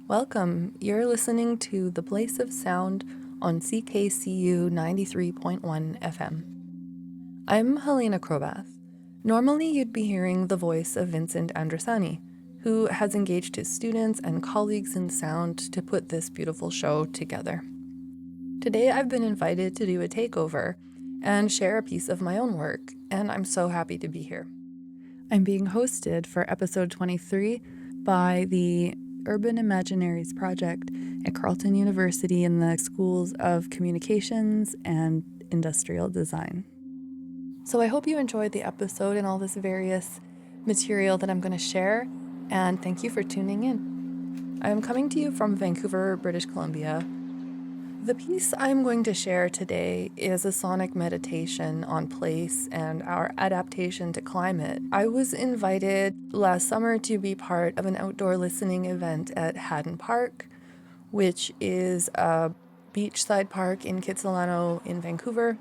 Welcome. You're listening to The Place of Sound on CKCU 93.1 FM. I'm Helena Krobath. Normally, you'd be hearing the voice of Vincent Andresani, who has engaged his students and colleagues in sound to put this beautiful show together. Today, I've been invited to do a takeover and share a piece of my own work, and I'm so happy to be here. I'm being hosted for episode 23 by the Urban Imaginaries Project at Carleton University in the Schools of Communications and Industrial Design. So I hope you enjoyed the episode and all this various material that I'm going to share, and thank you for tuning in. I'm coming to you from Vancouver, British Columbia. The piece I'm going to share today is a sonic meditation on place and our adaptation to climate. I was invited last summer to be part of an outdoor listening event at Haddon Park, which is a beachside park in Kitsilano in Vancouver.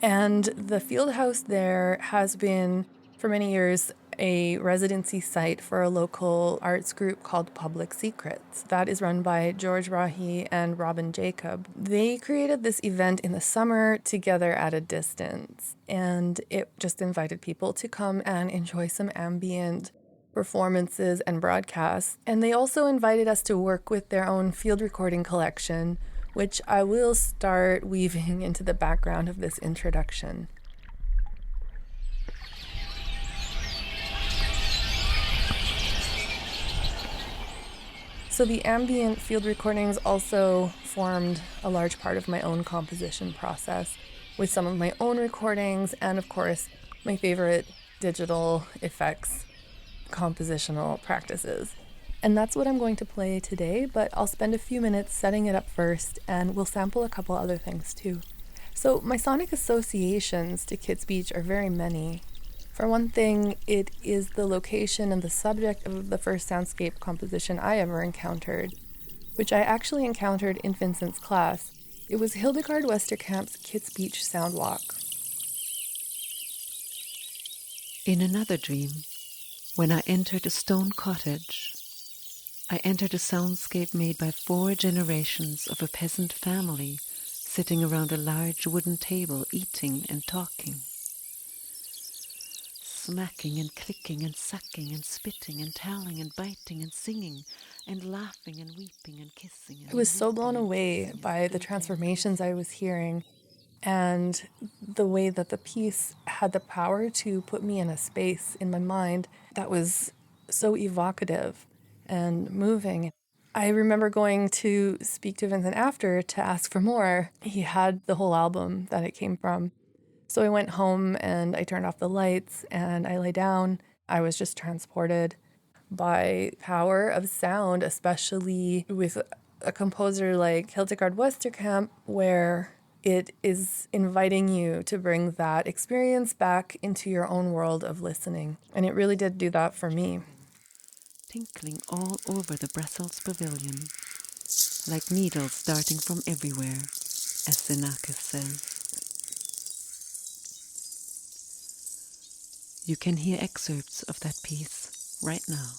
And the field house there has been, for many years, a residency site for a local arts group called Public Secrets. That is run by George Rahi and Robin Jacob. They created this event in the summer together at a distance, and it just invited people to come and enjoy some ambient performances and broadcasts. And they also invited us to work with their own field recording collection, which I will start weaving into the background of this introduction. So the ambient field recordings also formed a large part of my own composition process, with some of my own recordings and, of course, my favorite digital effects compositional practices. And that's what I'm going to play today, but I'll spend a few minutes setting it up first, and we'll sample a couple other things too. So my sonic associations to Kits Beach are very many. For one thing, it is the location and the subject of the first soundscape composition I ever encountered, which I actually encountered in Vincent's class. It was Hildegard Westerkamp's Kits Beach Soundwalk. In another dream, when I entered a stone cottage, I entered a soundscape made by 4 generations of a peasant family sitting around a large wooden table eating and talking. Smacking and clicking and sucking and spitting and telling and biting and singing and laughing and weeping and kissing. I was so blown away by the transformations I was hearing and the way that the piece had the power to put me in a space in my mind that was so evocative and moving. I remember going to speak to Vincent after to ask for more. He had the whole album that it came from. So I went home and I turned off the lights and I lay down. I was just transported by power of sound, especially with a composer like Hildegard Westerkamp, where it is inviting you to bring that experience back into your own world of listening. And it really did do that for me. Tinkling all over the Brussels pavilion, like needles darting from everywhere, as Xenakis says. You can hear excerpts of that piece right now.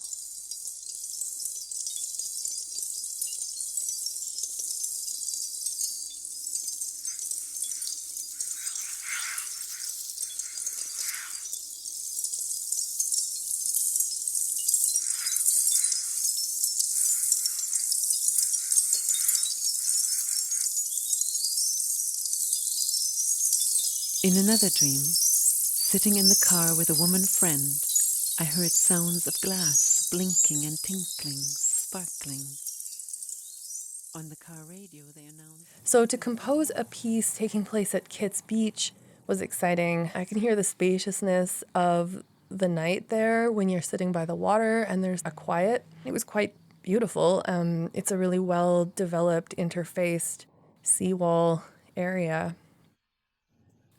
In another dream, sitting in the car with a woman friend, I heard sounds of glass blinking and tinkling, sparkling. On the car radio, they announced... So to compose a piece taking place at Kits Beach was exciting. I can hear the spaciousness of the night there when you're sitting by the water and there's a quiet. It was quite beautiful. It's a really well-developed, interfaced seawall area.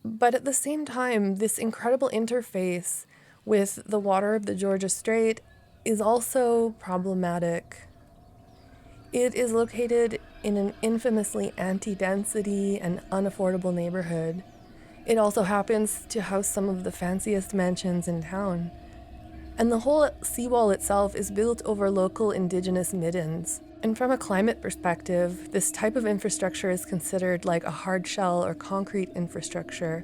But at the same time, this incredible interface with the water of the Georgia Strait is also problematic. It is located in an infamously anti-density and unaffordable neighborhood. It also happens to house some of the fanciest mansions in town. And the whole seawall itself is built over local indigenous middens. And from a climate perspective, this type of infrastructure is considered like a hard shell or concrete infrastructure,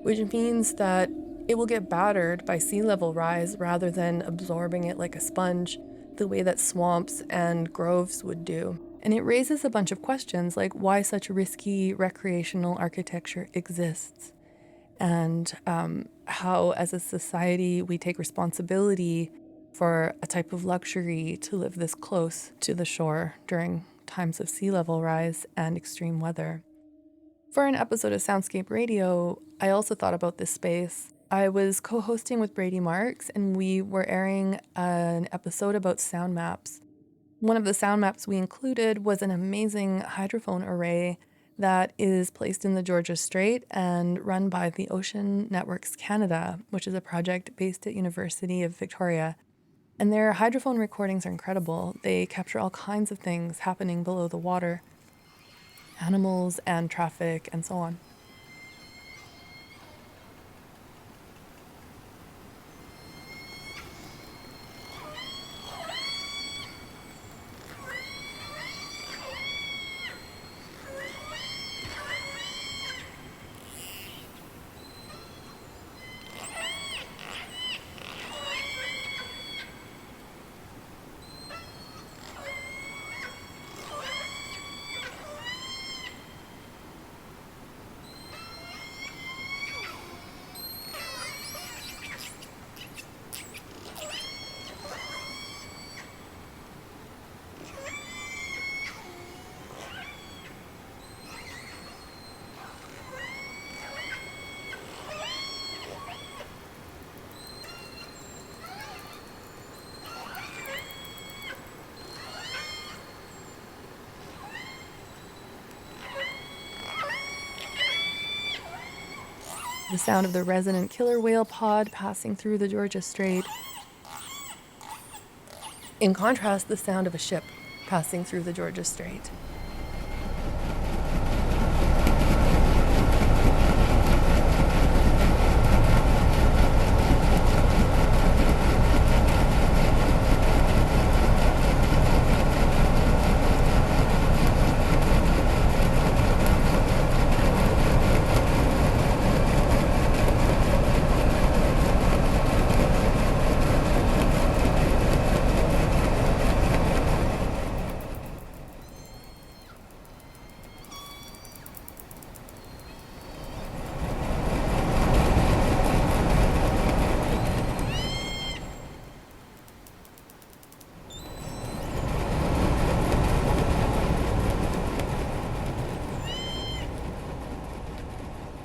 which means that it will get battered by sea level rise rather than absorbing it like a sponge, the way that swamps and groves would do. And it raises a bunch of questions like why such risky recreational architecture exists, and how, as a society, we take responsibility for a type of luxury to live this close to the shore during times of sea level rise and extreme weather. For an episode of Soundscape Radio, I also thought about this space. I was co-hosting with Brady Marks, and we were airing an episode about sound maps. One of the sound maps we included was an amazing hydrophone array that is placed in the Georgia Strait and run by the Ocean Networks Canada, which is a project based at University of Victoria. And their hydrophone recordings are incredible. They capture all kinds of things happening below the water, animals and traffic and so on. The sound of the resident killer whale pod passing through the Georgia Strait. In contrast, the sound of a ship passing through the Georgia Strait.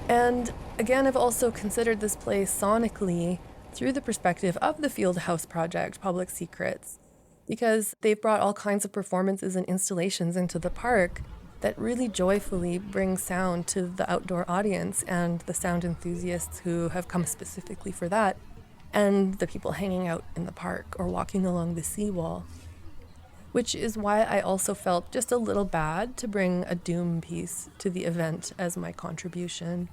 And again, I've also considered this place sonically through the perspective of the Fieldhouse Project, Public Secrets, because they've brought all kinds of performances and installations into the park that really joyfully bring sound to the outdoor audience and the sound enthusiasts who have come specifically for that, and the people hanging out in the park or walking along the seawall. Which is why I also felt just a little bad to bring a doom piece to the event as my contribution.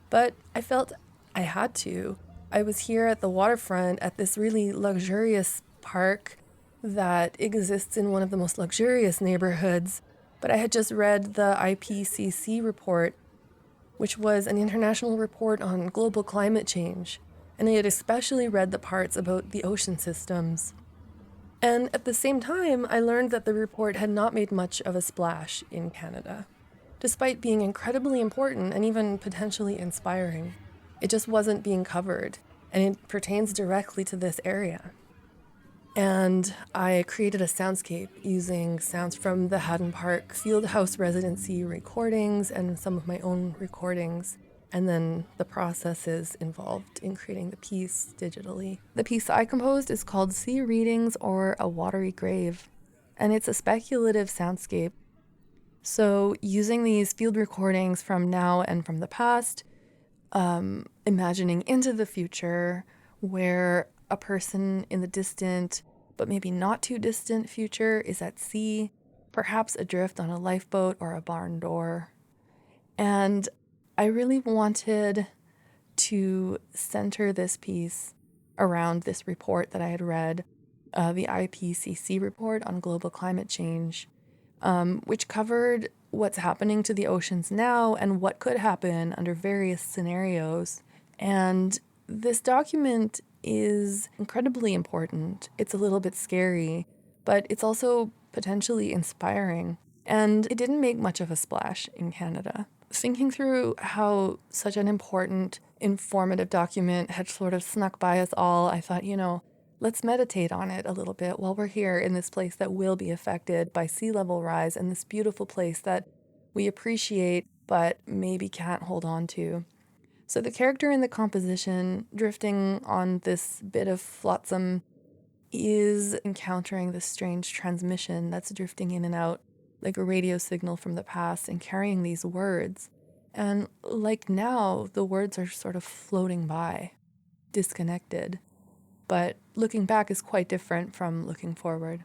But I felt I had to. I was here at the waterfront at this really luxurious park that exists in one of the most luxurious neighborhoods, but I had just read the IPCC report, which was an international report on global climate change, and I had especially read the parts about the ocean systems. And at the same time, I learned that the report had not made much of a splash in Canada, despite being incredibly important and even potentially inspiring. It just wasn't being covered, and it pertains directly to this area. And I created a soundscape using sounds from the Haddon Park Fieldhouse residency recordings and some of my own recordings, and then the processes involved in creating the piece digitally. The piece I composed is called Sea Readings or A Watery Grave, and it's a speculative soundscape. So using these field recordings from now and from the past, imagining into the future where a person in the distant, but maybe not too distant future is at sea, perhaps adrift on a lifeboat or a barn door. And I really wanted to center this piece around this report that I had read, the IPCC report on global climate change, which covered what's happening to the oceans now and what could happen under various scenarios. And this document is incredibly important. It's a little bit scary, but it's also potentially inspiring. And it didn't make much of a splash in Canada. Thinking through how such an important, informative document had sort of snuck by us all, I thought, let's meditate on it a little bit while we're here in this place that will be affected by sea level rise and this beautiful place that we appreciate but maybe can't hold on to. So the character in the composition, drifting on this bit of flotsam, is encountering this strange transmission that's drifting in and out like a radio signal from the past and carrying these words. And like now, the words are sort of floating by, disconnected. But looking back is quite different from looking forward.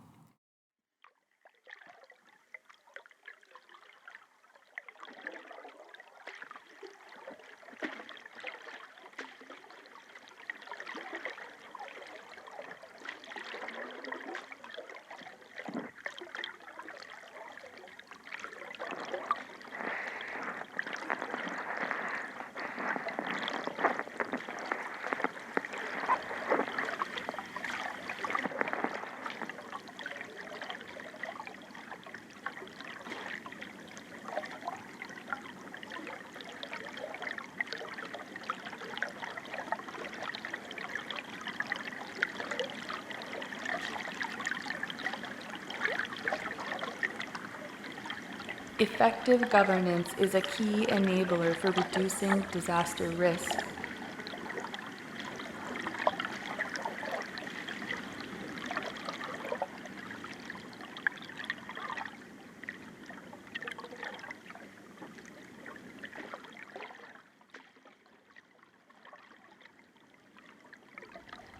Effective governance is a key enabler for reducing disaster risk.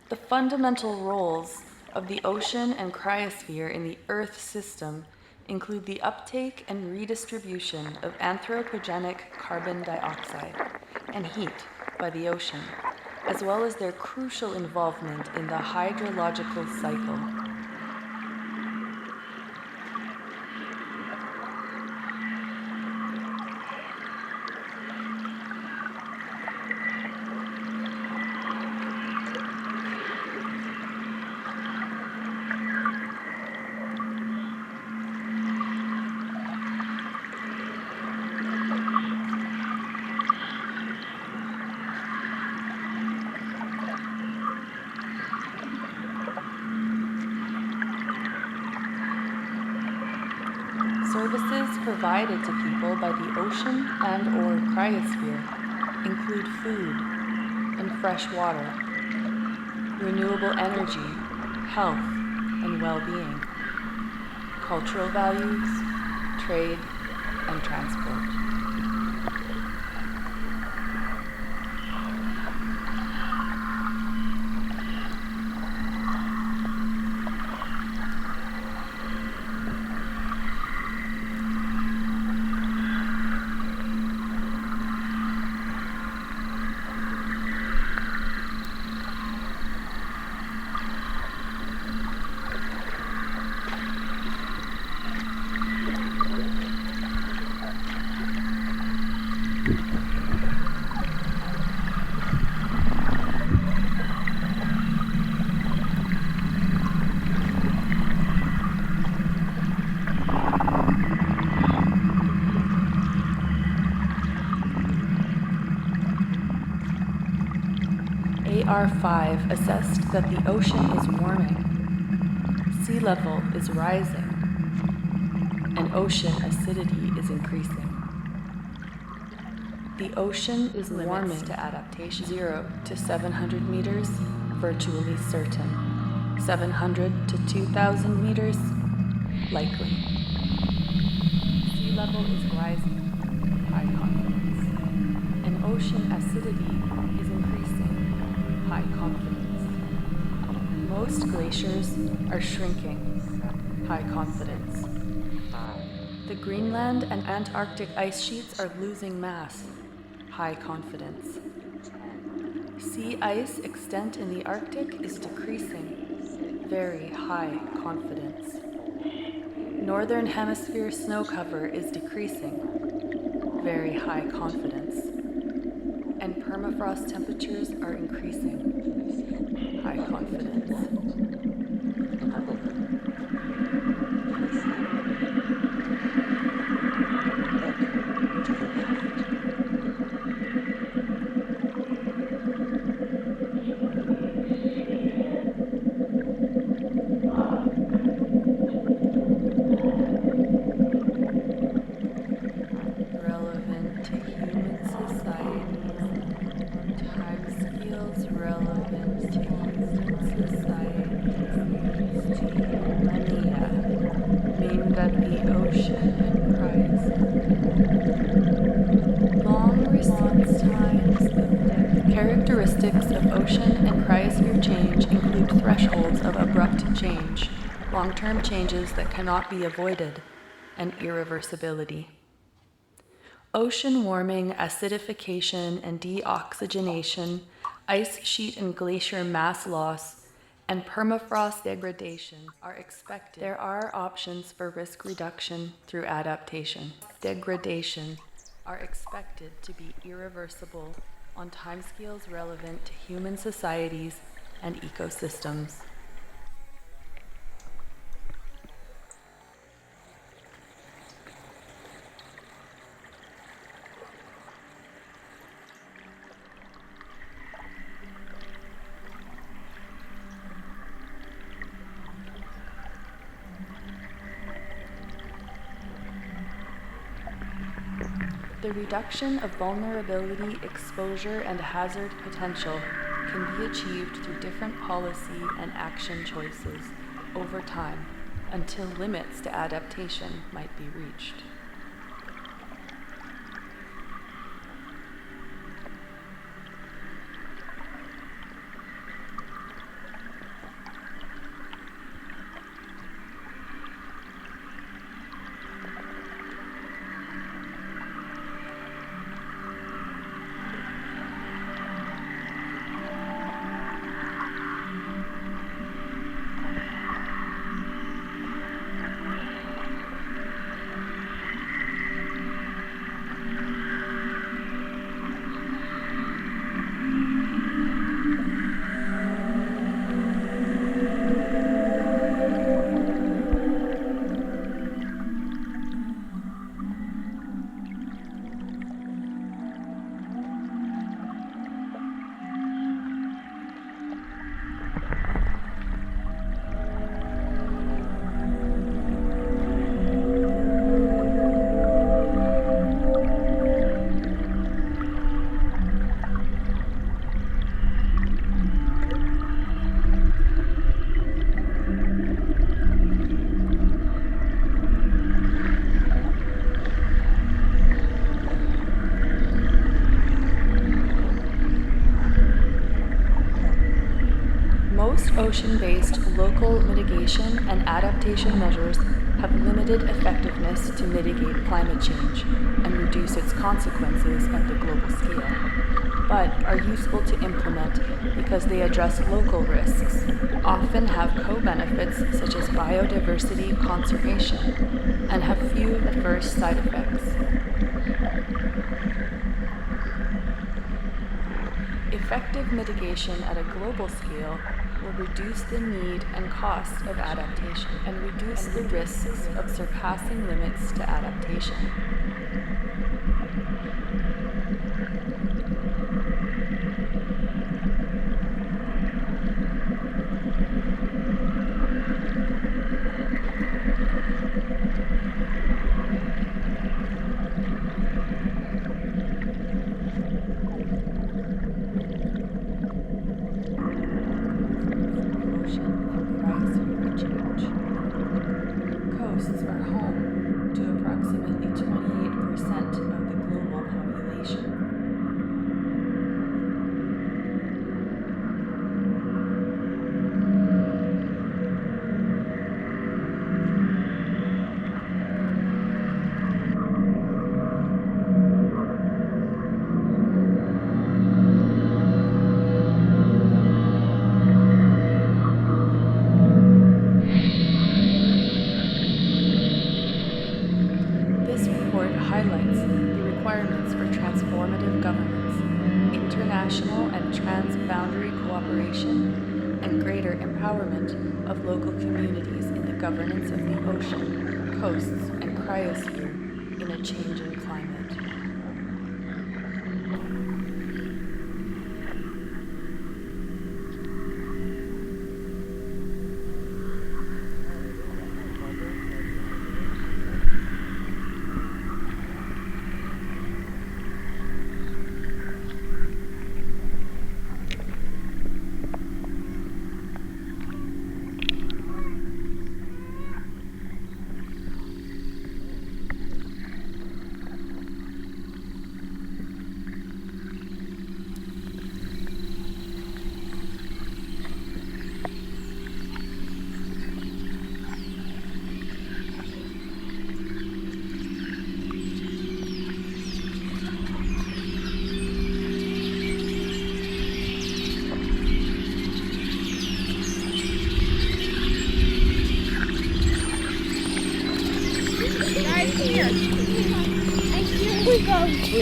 The fundamental roles of the ocean and cryosphere in the Earth system include the uptake and redistribution of anthropogenic carbon dioxide and heat by the ocean, as well as their crucial involvement in the hydrological cycle. Services provided to people by the ocean and/or cryosphere include food and fresh water, renewable energy, health and well-being, cultural values, trade, and transport. AR5 assessed that the ocean is warming, sea level is rising, and ocean acidity is increasing. The ocean is warming to adaptation 0 to 700 meters, virtually certain. 700 to 2,000 meters, likely. Sea level is rising, high confidence. And ocean acidity is increasing, high confidence. Most glaciers are shrinking, high confidence. The Greenland and Antarctic ice sheets are losing mass, high confidence. Sea ice extent in the Arctic is decreasing. Very high confidence. Northern Hemisphere snow cover is decreasing. Very high confidence. And permafrost temperatures are increasing. High confidence. Relevant to human societies on timescales relevant to human societies. Millennia, named at the ocean and cryosphere. Long response times of depth. Characteristics of ocean and cryosphere change include thresholds of abrupt change, long-term changes that cannot be avoided, and irreversibility. Ocean warming, acidification and deoxygenation, ice sheet and glacier mass loss, and permafrost degradation are expected. There are options for risk reduction through adaptation. Degradation are expected to be irreversible on timescales relevant to human societies and ecosystems. The reduction of vulnerability, exposure, and hazard potential can be achieved through different policy and action choices over time until limits to adaptation might be reached. Most ocean-based local mitigation and adaptation measures have limited effectiveness to mitigate climate change and reduce its consequences at the global scale, but are useful to implement because they address local risks, often have co-benefits such as biodiversity conservation, and have few adverse side effects. Effective mitigation at a global scale will reduce the need and cost of adaptation and reduce the risks of surpassing limits to adaptation. Coasts are home to approximately 28% of the global population. requirements for transformative governance, international and transboundary cooperation, and greater empowerment of local communities in the governance of the ocean, coasts, and cryosphere in a changing climate.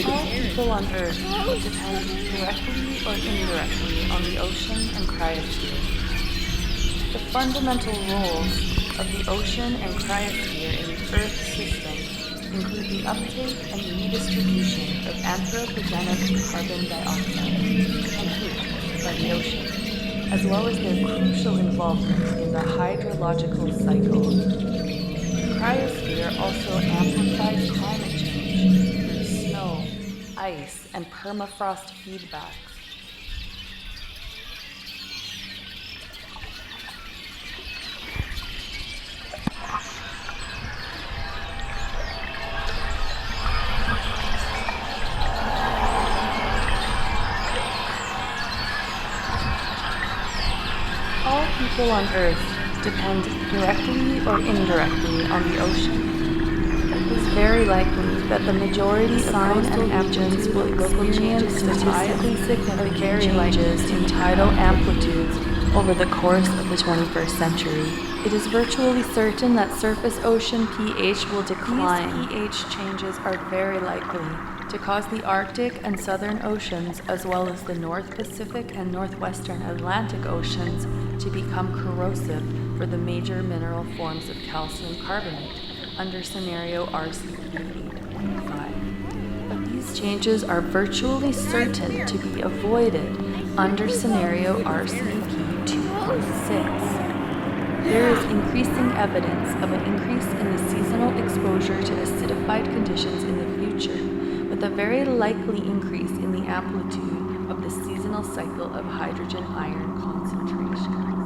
All people on Earth depend directly or indirectly on the ocean and cryosphere. The fundamental roles of the ocean and cryosphere in the Earth system include the uptake and redistribution of anthropogenic carbon dioxide and heat by the ocean, as well as their crucial involvement in the hydrological cycle. The cryosphere also amplifies climate change through snow, ice, and permafrost feedbacks. All people on Earth depend directly or indirectly on the ocean. It is very likely that the majority of coastal regions will experience statistically significant changes in tidal amplitudes over the course of the 21st century. It is virtually certain that surface ocean pH will decline. These pH changes are very likely to cause the Arctic and Southern Oceans, as well as the North Pacific and Northwestern Atlantic Oceans, to become corrosive for the major mineral forms of calcium carbonate under scenario RCP 8.5. But these changes are virtually certain to be avoided under scenario RCP 2.6. There is increasing evidence of an increase in the seasonal exposure to acidified conditions in the future, with a very likely increase in the amplitude of the seasonal cycle of hydrogen-iron concentrations.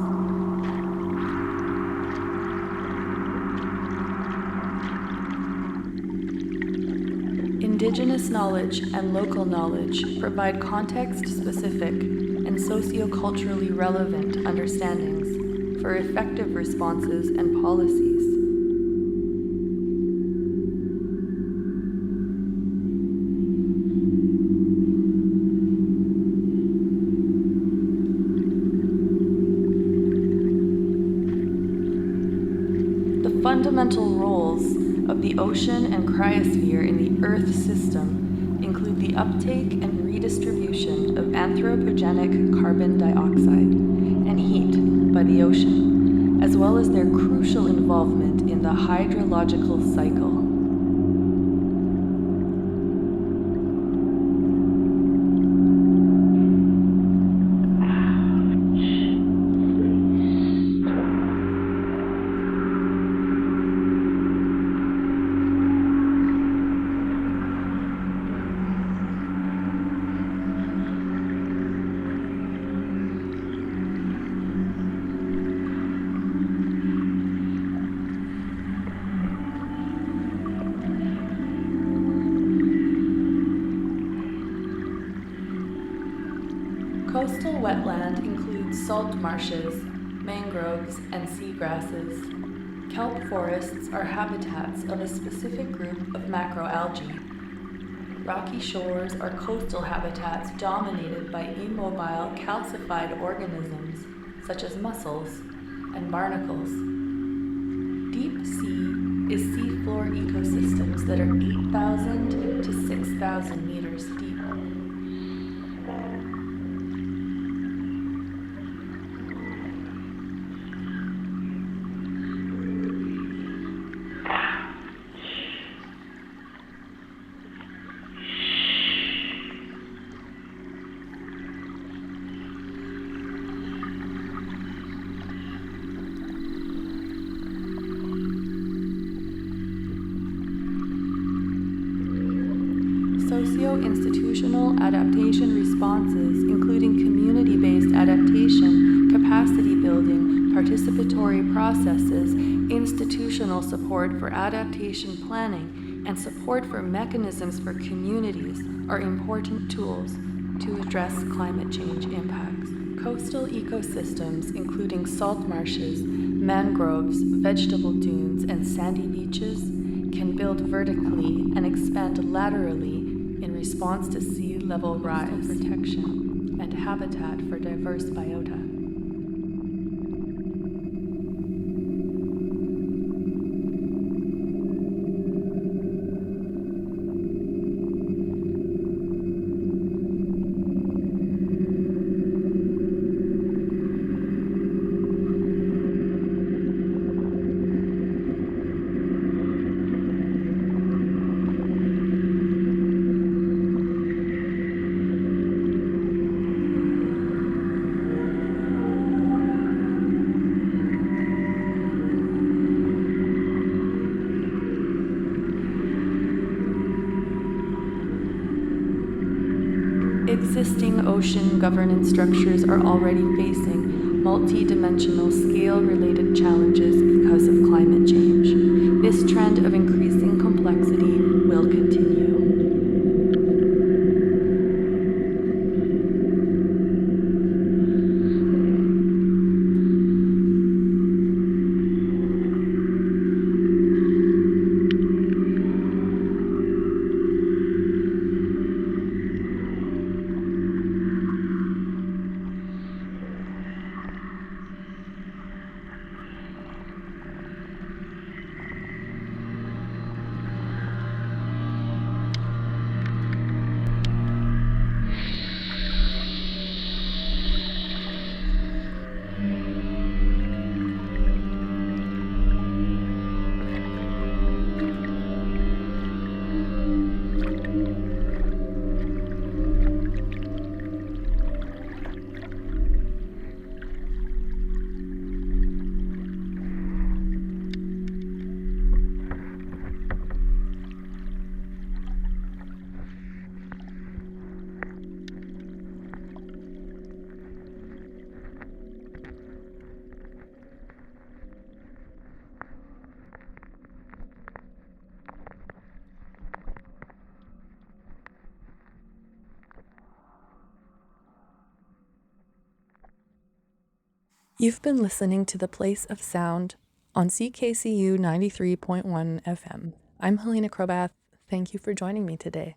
Indigenous knowledge and local knowledge provide context-specific and socioculturally relevant understandings for effective responses and policies. The fundamental roles of the ocean and cryosphere in the Earth system include the uptake and redistribution of anthropogenic carbon dioxide and heat by the ocean, as well as their crucial involvement in the hydrological cycle. Coastal wetland includes salt marshes, mangroves, and seagrasses. Kelp forests are habitats of a specific group of macroalgae. Rocky shores are coastal habitats dominated by immobile calcified organisms such as mussels and barnacles. Deep sea is seafloor indoor ecosystems that are 8,000 to 6,000 meters deep. Socio-institutional adaptation responses, including community-based adaptation, capacity building, participatory processes, institutional support for adaptation planning, and support for mechanisms for communities are important tools to address climate change impacts. Coastal ecosystems, including salt marshes, mangroves, vegetable dunes, and sandy beaches, can build vertically and expand laterally in response to sea level rise, protection, and habitat for diverse biota. Existing ocean governance structures are already facing multi-dimensional scale-related challenges because of climate change. This trend of increasing complexity will continue. You've been listening to The Place of Sound on CKCU 93.1 FM. I'm Helena Krobath. Thank you for joining me today.